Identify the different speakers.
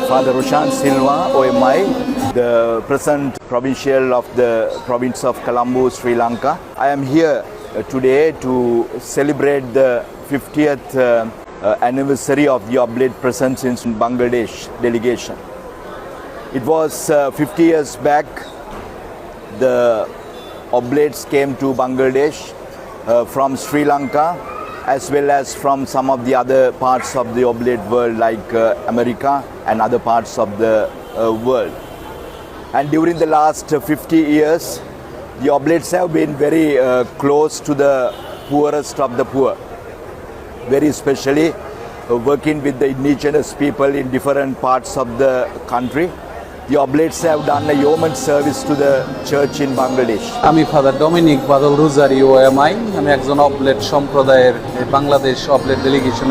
Speaker 1: Father Roshan Silva, OMI, the present provincial of the province of Colombo, Sri Lanka. I am here today to celebrate the 50th anniversary of the Oblate presence in Bangladesh delegation. It was 50 years back the Oblates came to Bangladesh from Sri Lanka as well as from some of the other parts of the Oblate world like America and other parts of the world. And during the last 50 years, the Oblates have been very close to the poorest of the poor, very especially working with the indigenous people in different parts of the country. The Oblates have done a yeoman service to the church in Bangladesh.
Speaker 2: আমি father Dominic বাদল Rosario MI আমি একজন অবলেট সম্প্রদায়ের বাংলাদেশ অবলেট ডেলিগেশনের